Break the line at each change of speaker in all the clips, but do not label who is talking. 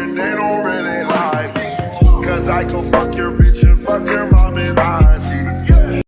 and they don't really like me. Cause I can fuck your bitch and fuck your mom and auntie.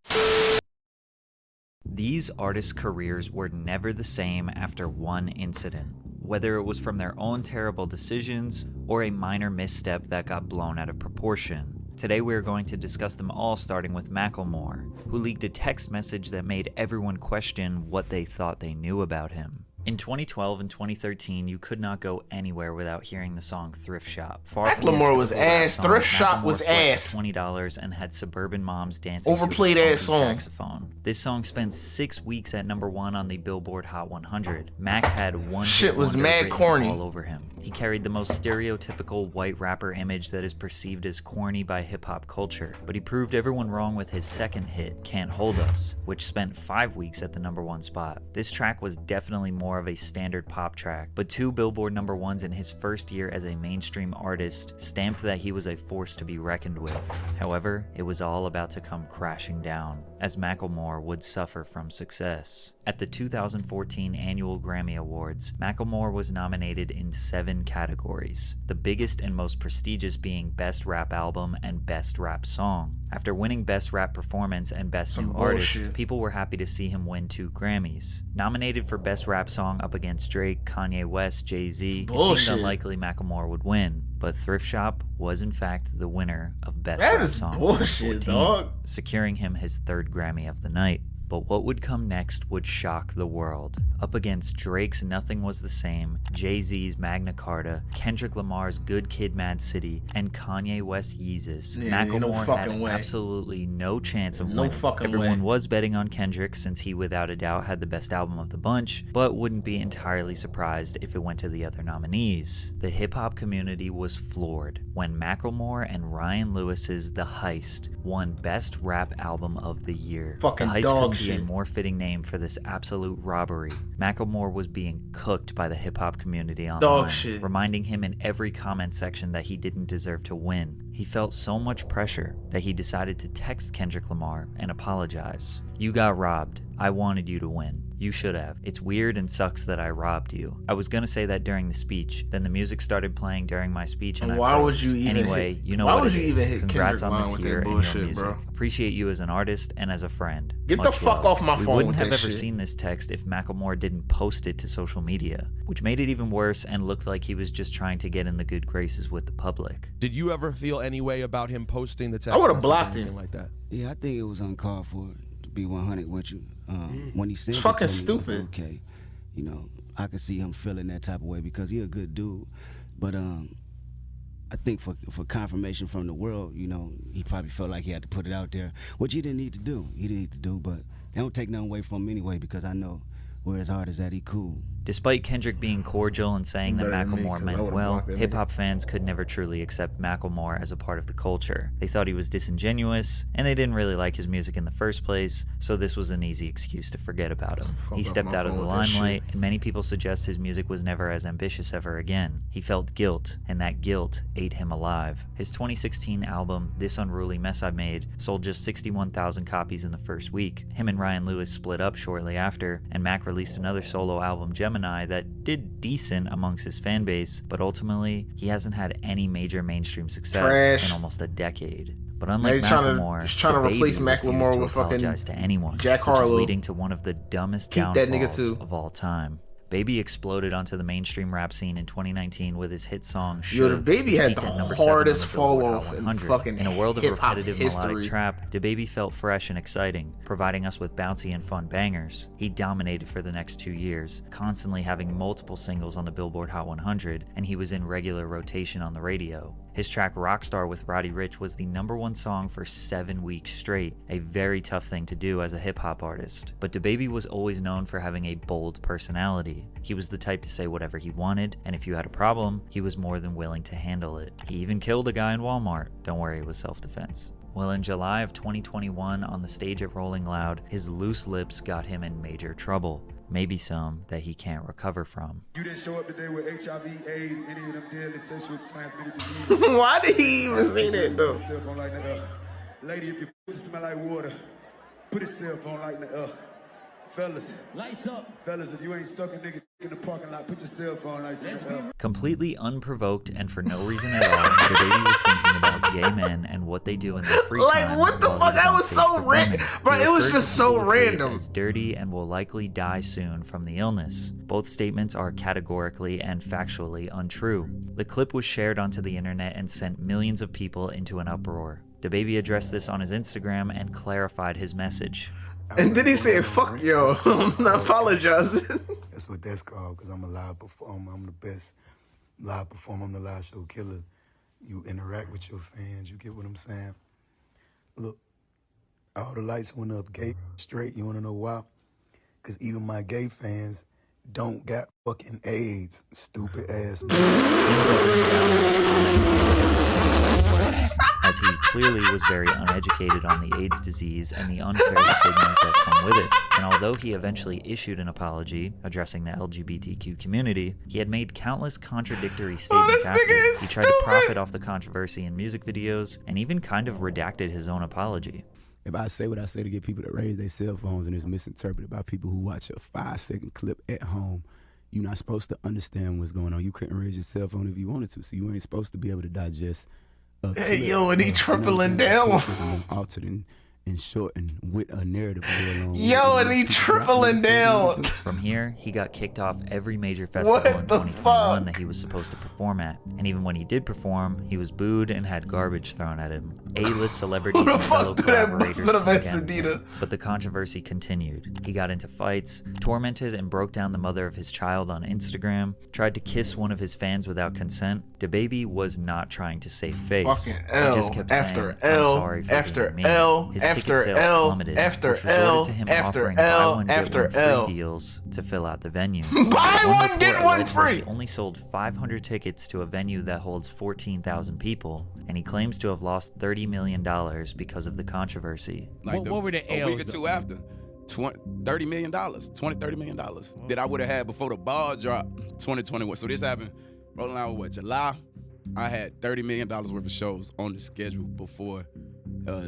These artists' careers were never the same after one incident, whether it was from their own terrible decisions or a minor misstep that got blown out of proportion. Today we are going to discuss them all, starting with Macklemore, who leaked a text message that made everyone question what they thought they knew about him. In 2012 and 2013, you could not go anywhere without hearing the song Thrift Shop.
Macklemore was ass. Thrift Shop was ass.
$20 and had suburban moms dancing
overplayed
to
ass song.
Saxophone. This song spent 6 weeks at #1 on the Billboard Hot 100. Mac had one
shit was
wonder
mad
written
corny
all over him. He carried the most stereotypical white rapper image that is perceived as corny by hip-hop culture, but he proved everyone wrong with his second hit, Can't Hold Us, which spent 5 weeks at the #1 spot. This track was definitely more of a standard pop track, but 2 Billboard #1s in his first year as a mainstream artist stamped that he was a force to be reckoned with. However, it was all about to come crashing down, as Macklemore would suffer from success. At the 2014 annual Grammy Awards, Macklemore was nominated in 7 categories, the biggest and most prestigious being Best Rap Album and Best Rap Song. After winning Best Rap Performance and Best New Artist, people were happy to see him win 2 Grammys. Nominated for Best Rap Song up against Drake, Kanye West, Jay-Z, it seemed unlikely Macklemore would win, but Thrift Shop was in fact the winner of Best Rap Song,
bullshit, dog,
securing him his 3rd Grammy of the night. But what would come next would shock the world. Up against Drake's Nothing Was the Same, Jay-Z's Magna Carta, Kendrick Lamar's Good Kid Mad City, and Kanye West's Yeezus, Macklemore had absolutely no chance of winning. Everyone was betting on Kendrick since he without a doubt had the best album of the bunch, but wouldn't be entirely surprised if it went to the other nominees. The hip-hop community was floored when Macklemore and Ryan Lewis's The Heist won Best Rap Album of the Year.
Fucking
The Heist
dog
be a more fitting name for this absolute robbery. Macklemore was being cooked by the hip-hop community online, reminding him in every comment section that he didn't deserve to win. He felt so much pressure that he decided to text Kendrick Lamar and apologize. "You got robbed. I wanted you to win. You should have. It's weird and sucks that I robbed you. I was gonna say that during the speech, then the music started playing during my speech and
why
I froze.
Would you even
anyway,
hit,
you know
why
what
would
it
you
is.
even hit
Congrats
Kendrick
on this
with
year
that
and
bullshit,
your music.
bro.
Appreciate you as an artist and as a friend.
Get the
Much
fuck
love."
off my phone.
We wouldn't
with
have
that
ever
shit.
seen this text if Macklemore didn't post it to social media, which made it even worse and looked like he was just trying to get in the good graces with the public.
Did you ever feel any way about him posting the text?
I would have blocked him
like that.
Yeah, I think it was uncalled for, to be 100 with you. When he said
it's fucking
it to me,
stupid.
Okay, you know, I could see him feeling that type of way because he a good dude. But I think for confirmation from the world, you know, he probably felt like he had to put it out there, which he didn't need to do. He didn't need to do, but they don't take nothing away from him anyway because I know where his heart is at, he cool.
Despite Kendrick being cordial and saying that Macklemore meant well, hip-hop fans could never truly accept Macklemore as a part of the culture. They thought he was disingenuous, and they didn't really like his music in the first place, so this was an easy excuse to forget about him. He stepped out of the limelight, and many people suggest his music was never as ambitious ever again. He felt guilt, and that guilt ate him alive. His 2016 album, This Unruly Mess I Made, sold just 61,000 copies in the first week. Him and Ryan Lewis split up shortly after, and Mac released another solo album, Gemini, that did decent amongst his fan base, but ultimately he hasn't had any major mainstream success in almost a decade. But unlike Macklemore,
he's trying to replace Macklemore with fucking
to anyone,
Jack Harlow,
which is leading to one of the dumbest downfalls of all time. Baby exploded onto the mainstream rap scene in 2019 with his hit song Should.
Yo, the Baby had the hardest fall off in fucking
In a world of repetitive
history.
Melodic trap, the Baby felt fresh and exciting, providing us with bouncy and fun bangers. He dominated for the next 2 years, constantly having multiple singles on the Billboard Hot 100, and he was in regular rotation on the radio. His track Rockstar with Roddy Ricch was the #1 song for 7 weeks straight, a very tough thing to do as a hip-hop artist. But DaBaby was always known for having a bold personality. He was the type to say whatever he wanted, and if you had a problem, he was more than willing to handle it. He even killed a guy in Walmart. Don't worry, it was self-defense. Well, in July of 2021, on the stage at Rolling Loud, his loose lips got him in major trouble. Maybe some that he can't recover from.
You didn't show up today with HIV, AIDS, any of them deadly sexually transmitted diseases.
Why did he even say that though?
Cell phone lighting it up. Lady, if your pussy smell like water, put his cell phone lighting it up. Fellas, lights up. Fellas, if you ain't sucking nigga In the parking lot, put your cell phone like this.
Completely unprovoked and for no reason at all, the baby was thinking about gay men and what they do in their free time.
Like, what the
while
fuck?
he
That
on
was
stage
so random.
performing.
Bro,
He
it was
referred
just
to
so
people with AIDS
random.
as dirty and will likely die soon from the illness. Both statements are categorically and factually untrue. The clip was shared onto the internet and sent millions of people into an uproar. DaBaby addressed this on his Instagram and clarified his message.
And then he said, fuck yo, I'm not apologizing.
That's what that's called, because I'm a live performer. I'm the best live performer. I'm the live show killer. You interact with your fans. You get what I'm saying? Look, all the lights went up gay straight. You want to know why? Because even my gay fans don't got fucking AIDS, stupid ass.
As he clearly was very uneducated on the AIDS disease and the unfair stigmas that come with it. And although he eventually issued an apology addressing the LGBTQ community, he had made countless contradictory statements after. He tried to profit off the controversy in music videos and even kind of redacted his own apology.
If I say what I say to get people to raise their cell phones and it's misinterpreted by people who watch a 5-second clip at home, you're not supposed to understand what's going on. You couldn't raise your cell phone if you wanted to, so you ain't supposed to be able to digest.
Hey, yo, and he tripling down.
Altered and shortened with a narrative.
Yo, and he tripling down.
From here, he got kicked off every major festival in 2021 that he was supposed to perform at. And even when he did perform, he was booed and had garbage thrown at him. A-list celebrities and fellow collaborators came against him. But the controversy continued. He got into fights, tormented and broke down the mother of his child on Instagram, tried to kiss one of his fans without consent. DaBaby was not trying to save face.
Fucking
He
L
just kept
after
saying,
L
"I'm sorry for
after
being mean."
L
His
after
ticket sales
L
plummeted,
after
which resorted
L
to him
after
offering buy
L
one, get
after
one free
L.
deals to fill out the venue.
Buy one, get
report
one
alleged that
free.
He only sold 500 tickets to a venue that holds 14,000 people, and he claims to have lost $30 million because of the controversy.
Like what were the
a
L's
week or two after, $30 million, $30 million that I would have had before the ball dropped 2021. So this happened rolling out with July. I had $30 million worth of shows on the schedule before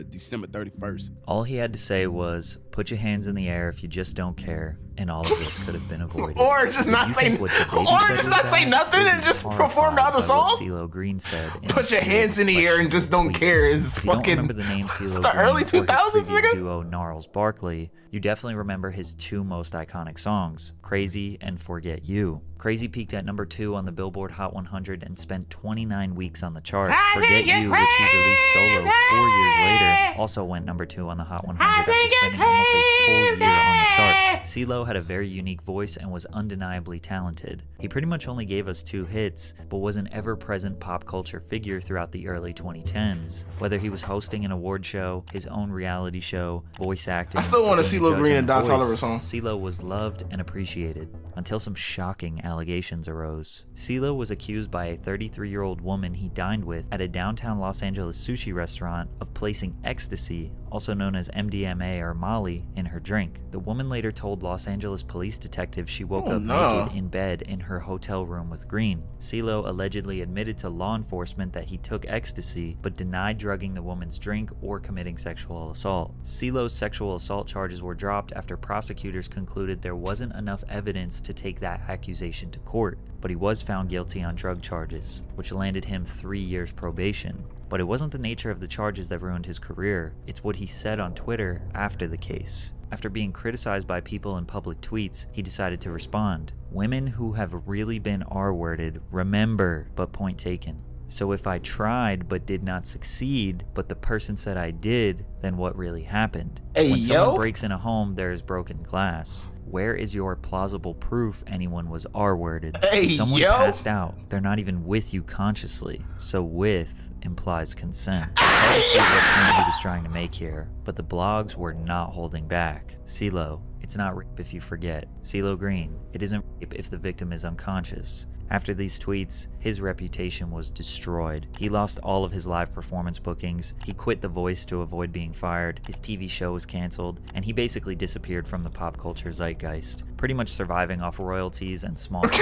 December 31st.
All he had to say was, "Put your hands in the air if you just don't care," and all of this could have been avoided.
Or just not say, nothing and just perform the other song.
CeeLo Green said.
Put your hands in the air and just don't care. Is
If you don't
fucking.
remember the name CeeLo
It's
Green
the early
or his
2000s,
previous
nigga.
duo Gnarls Barkley, you definitely remember his two most iconic songs, "Crazy" and "Forget You." Crazy peaked at number 2 on the Billboard Hot 100 and spent 29 weeks on the chart. Forget You, which he released solo 4 years later, also went number 2 on the Hot 100 after spending almost a full year on the charts. CeeLo had a very unique voice and was undeniably talented. He pretty much only gave us 2 hits, but was an ever-present pop culture figure throughout the early 2010s. Whether he was hosting an award show, his own reality show, voice acting,
I still want to
being
see
a
CeeLo
judge
Green
on
and Don
Voice,
Toliver song.
CeeLo was loved and appreciated until some shocking allegations arose. CeeLo was accused by a 33-year-old woman he dined with at a downtown Los Angeles sushi restaurant of placing ecstasy, also known as MDMA or Molly, in her drink. The woman later told Los Angeles police detectives she woke up naked in bed in her hotel room with Green. CeeLo allegedly admitted to law enforcement that he took ecstasy, but denied drugging the woman's drink or committing sexual assault. CeeLo's sexual assault charges were dropped after prosecutors concluded there wasn't enough evidence to take that accusation to court, but he was found guilty on drug charges, which landed him 3 years probation. But it wasn't the nature of the charges that ruined his career, it's what he said on Twitter after the case. After being criticized by people in public tweets, he decided to respond. "Women who have really been R-worded, remember, but point taken. So if I tried but did not succeed, but the person said I did, then what really happened? When someone breaks in a home, there is broken glass. Where is your plausible proof anyone was R-worded? If someone passed out, they're not even with you consciously. So with implies consent." Hard to see what point he was trying to make here, but the blogs were not holding back. CeeLo, it's not rape if you forget. CeeLo Green, it isn't rape if the victim is unconscious. After these tweets, his reputation was destroyed. He lost all of his live performance bookings, he quit The Voice to avoid being fired, his TV show was canceled, and he basically disappeared from the pop culture zeitgeist, pretty much surviving off royalties and small What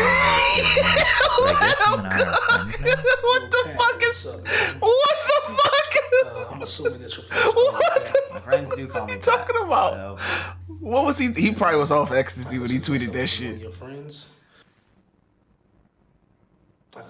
the fuck is... What the fuck?
I'm assuming that your friends.
My friends do call me
What are you talking about?
So.
What was he? He probably was off ecstasy when he tweeted that shit.
Your friends.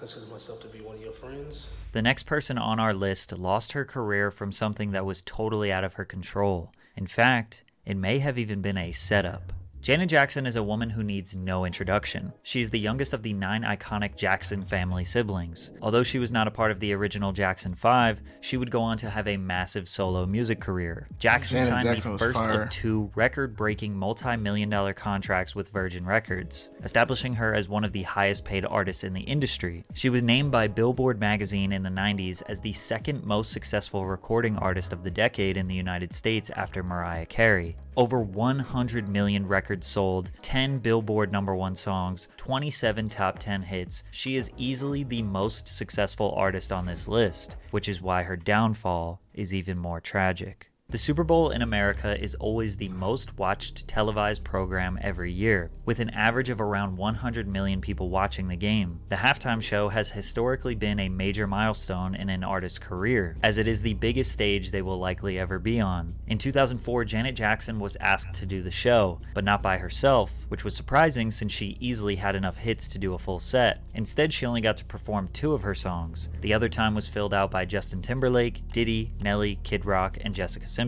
consider myself to be one of your friends.
The next person on our list lost her career from something that was totally out of her control. In fact, it may have even been a setup. Janet Jackson is a woman who needs no introduction. She is the youngest of the 9 iconic Jackson family siblings. Although she was not a part of the original Jackson 5, she would go on to have a massive solo music career. Jackson signed the first of 2 record-breaking multi-million-dollar contracts with Virgin Records, establishing her as one of the highest-paid artists in the industry. She was named by Billboard magazine in the 90s as the second most successful recording artist of the decade in the United States after Mariah Carey. Over 100 million records sold, 10 Billboard #1 songs, 27 top 10 hits. She is easily the most successful artist on this list, which is why her downfall is even more tragic. The Super Bowl in America is always the most watched televised program every year, with an average of around 100 million people watching the game. The halftime show has historically been a major milestone in an artist's career, as it is the biggest stage they will likely ever be on. In 2004, Janet Jackson was asked to do the show, but not by herself, which was surprising since she easily had enough hits to do a full set. Instead, she only got to perform 2 of her songs. The other time was filled out by Justin Timberlake, Diddy, Nelly, Kid Rock, and Jessica Simpson.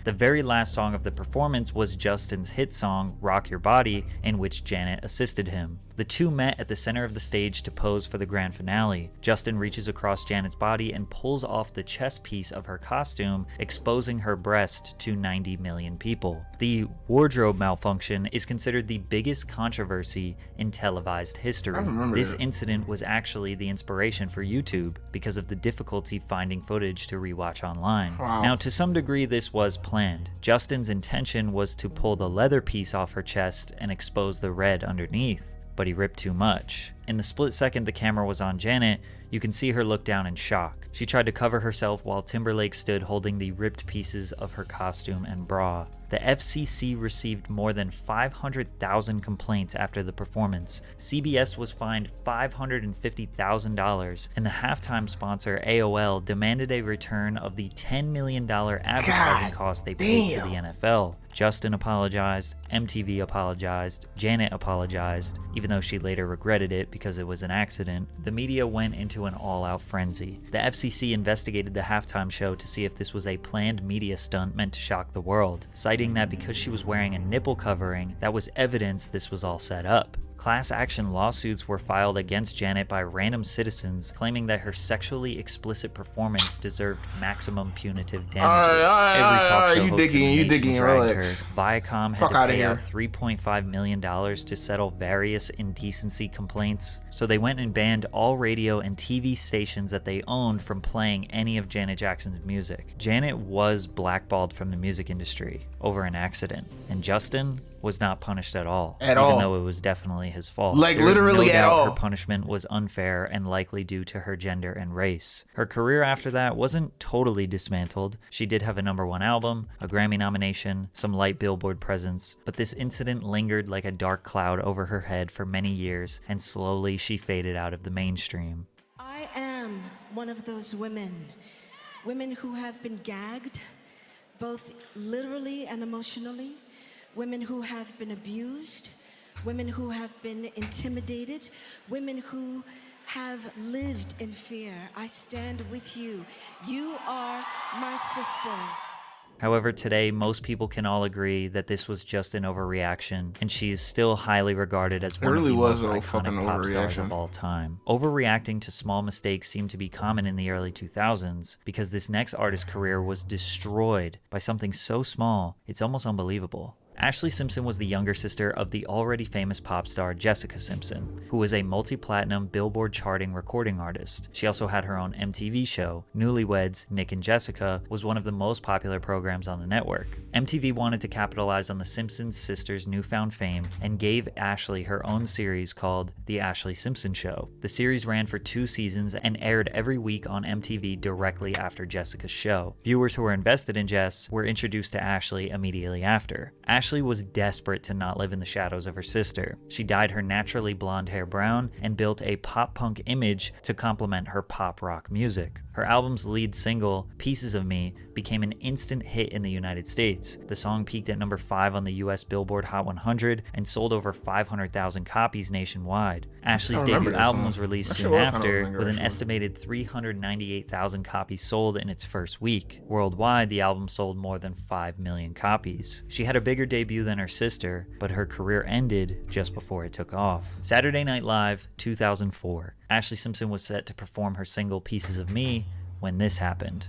The very last song of the performance was Justin's hit song, Rock Your Body, in which Janet assisted him. The two met at the center of the stage to pose for the grand finale. Justin reaches across Janet's body and pulls off the chest piece of her costume, exposing her breast to 90 million people. The wardrobe malfunction is considered the biggest controversy in televised history. This incident was actually the inspiration for YouTube because of the difficulty finding footage to rewatch online. Now, to some degree, this was planned. Justin's intention was to pull the leather piece off her chest and expose the red underneath, but he ripped too much. In the split second the camera was on Janet, you can see her look down in shock. She tried to cover herself while Timberlake stood holding the ripped pieces of her costume and bra. The FCC received more than 500,000 complaints after the performance. CBS was fined $550,000, and the halftime sponsor AOL demanded a return of the $10 million advertising cost they paid to the NFL. Justin apologized, MTV apologized, Janet apologized, even though she later regretted it because it was an accident. The media went into an all-out frenzy. The FCC investigated the halftime show to see if this was a planned media stunt meant to shock the world, citing that because she was wearing a nipple covering, that was evidence this was all set up. Class action lawsuits were filed against Janet by random citizens, claiming that her sexually explicit performance deserved maximum punitive damages. Every talk show host in the nation dragged her. Viacom had to pay out $3.5 million to settle various indecency complaints, so they went and banned all radio and TV stations that they owned from playing any of Janet Jackson's music. Janet was blackballed from the music industry over an accident, and Justin was not punished at all, even though it was definitely his fault.
Like, literally at all.
Her punishment was unfair and likely due to her gender and race. Her career after that wasn't totally dismantled. She did have a #1 album, a Grammy nomination, some light Billboard presence, but this incident lingered like a dark cloud over her head for many years, and slowly she faded out of the mainstream.
I am one of those women who have been gagged, both literally and emotionally, women who have been abused, women who have been intimidated, women who have lived in fear. I stand with you. You are my sisters.
However, today, most people can all agree that this was just an overreaction, and she is still highly regarded as one of the most iconic pop stars of all time. Overreacting to small mistakes seemed to be common in the early 2000s, because this next artist's career was destroyed by something so small, it's almost unbelievable. Ashley Simpson was the younger sister of the already famous pop star Jessica Simpson, who was a multi-platinum Billboard charting recording artist. She also had her own MTV show. Newlyweds, Nick and Jessica was one of the most popular programs on the network. MTV wanted to capitalize on the Simpson sisters' newfound fame and gave Ashley her own series called The Ashley Simpson Show. The series ran for 2 seasons and aired every week on MTV directly after Jessica's show. Viewers who were invested in Jess were introduced to Ashley immediately after. Ashley Ashley was desperate to not live in the shadows of her sister. She dyed her naturally blonde hair brown and built a pop-punk image to complement her pop-rock music. Her album's lead single, Pieces of Me, became an instant hit in the United States. The song peaked at number 5 on the US Billboard Hot 100 and sold over 500,000 copies nationwide. Ashley's debut album was released soon after, with an estimated 398,000 copies sold in its first week. Worldwide, the album sold more than 5 million copies. She had a bigger debut than her sister, but her career ended just before it took off. Saturday Night Live, 2004. Ashley Simpson was set to perform her single Pieces of Me when this happened.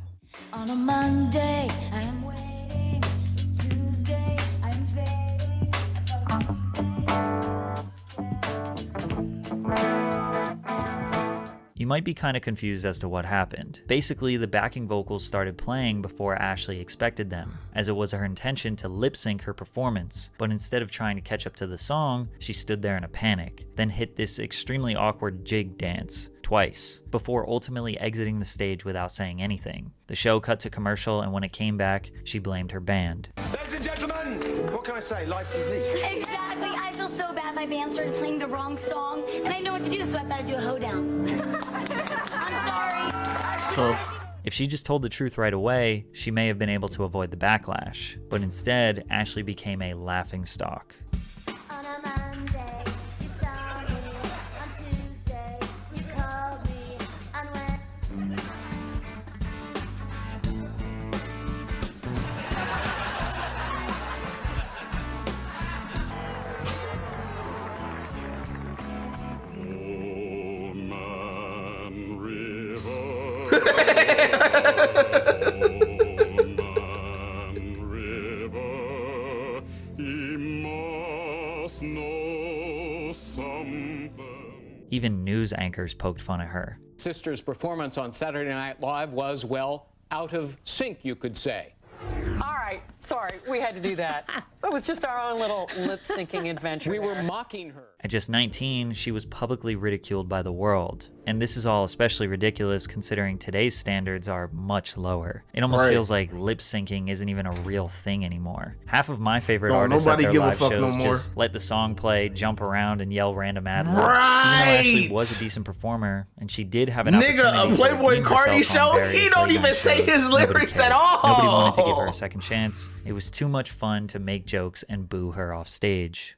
On a Monday, I am waiting. Tuesday, I am fading.
You might be kind of confused as to what happened. Basically, the backing vocals started playing before Ashley expected them, as it was her intention to lip sync her performance, but instead of trying to catch up to the song, she stood there in a panic, then hit this extremely awkward jig dance twice, before ultimately exiting the stage without saying anything. The show cut to commercial, and when it came back, she blamed her band.
Ladies and gentlemen, what can I say? Live TV.
Exactly. I feel so bad my band started playing the wrong song, and I didn't know what to do, so I thought I'd do a hoedown. I'm sorry.
Tough. If she just told the truth right away, she may have been able to avoid the backlash. But instead, Ashley became a laughingstock.
On a Monday, you saw me. On Tuesday, you called me. On Wednesday.
Even news anchors poked fun at her.
Sister's performance on Saturday Night Live was, well, out of sync, you could say.
All right, sorry, we had to do that. It was just our own little lip-syncing adventure.
We were mocking her.
At just 19, she was publicly ridiculed by the world. And this is all especially ridiculous considering today's standards are much lower. It almost feels like lip syncing isn't even a real thing anymore. Half of my favorite artists at their live shows just let the song play, jump around, and yell random ad libs. Even though Ashley was a decent performer, and she did have an opportunity
a Playboy Cardi show, he don't even say his lyrics at all.
Nobody wanted to give her a second chance. It was too much fun to make jokes and boo her off stage.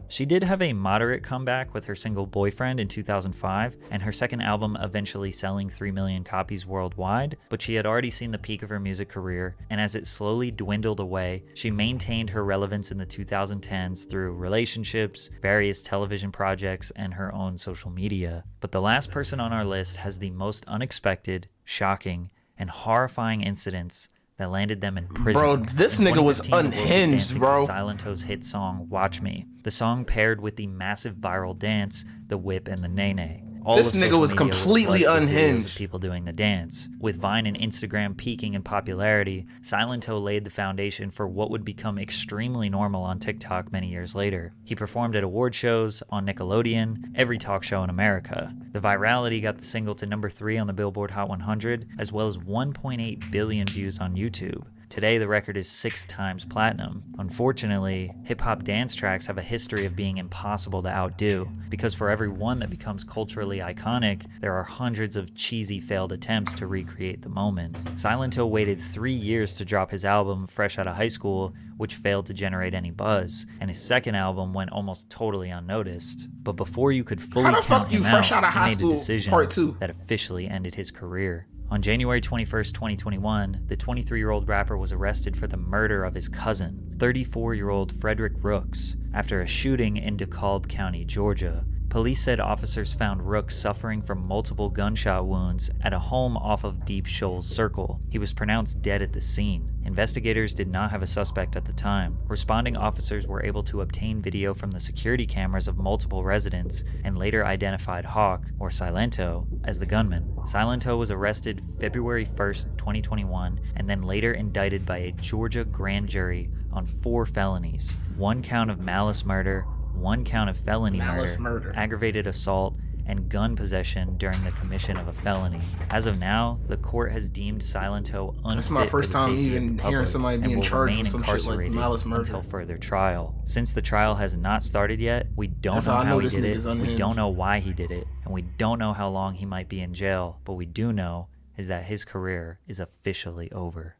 She did have a moderate comeback with her single Boyfriend in 2005, and her second album eventually selling 3 million copies worldwide, but she had already seen the peak of her music career, and as it slowly dwindled away, she maintained her relevance in the 2010s through relationships, various television projects, and her own social media. But the last person on our list has the most unexpected, shocking, and horrifying incidents that landed them in prison.
Bro, this nigga was unhinged, bro.
Silento's hit song, Watch Me. The song paired with the massive viral dance, the whip and the nay-nay.
This nigga was completely unhinged.
Of people doing the dance. With Vine and Instagram peaking in popularity, Silento laid the foundation for what would become extremely normal on TikTok many years later. He performed at award shows, on Nickelodeon, every talk show in America. The virality got the single to number 3 on the Billboard Hot 100, as well as 1.8 billion views on YouTube. Today, the record is 6 times platinum. Unfortunately, hip-hop dance tracks have a history of being impossible to outdo, because for every one that becomes culturally iconic, there are hundreds of cheesy failed attempts to recreate the moment. Silento waited 3 years to drop his album Fresh Outta High School, which failed to generate any buzz, and his second album went almost totally unnoticed. But before you could fully count him out, he made a decision that officially ended his career. On January 21st, 2021, the 23-year-old rapper was arrested for the murder of his cousin, 34-year-old Frederick Rooks, after a shooting in DeKalb County, Georgia. Police said officers found Rooks suffering from multiple gunshot wounds at a home off of Deep Shoals Circle. He was pronounced dead at the scene. Investigators did not have a suspect at the time. Responding officers were able to obtain video from the security cameras of multiple residents and later identified Hawk, or Silento, as the gunman. Silento was arrested February 1st, 2021, and then later indicted by a Georgia grand jury on 4 felonies: 1 count of malice murder, 1 count of felony murder, aggravated assault, and gun possession during the commission of a felony. As of now, the court has deemed Silento unfit
That's my first
for the
time
safety
even
of the
hearing
public
somebody
and
being
will
charged
remain
with some shit like
incarcerated
malice murder.
until further trial. Since the trial has not started yet, we don't
That's
know
how I
how
know
he
this
did
nigga's
it, we
unhinged.
don't know why he did it, and we don't know how long he might be in jail, but we do know is that his career is officially over.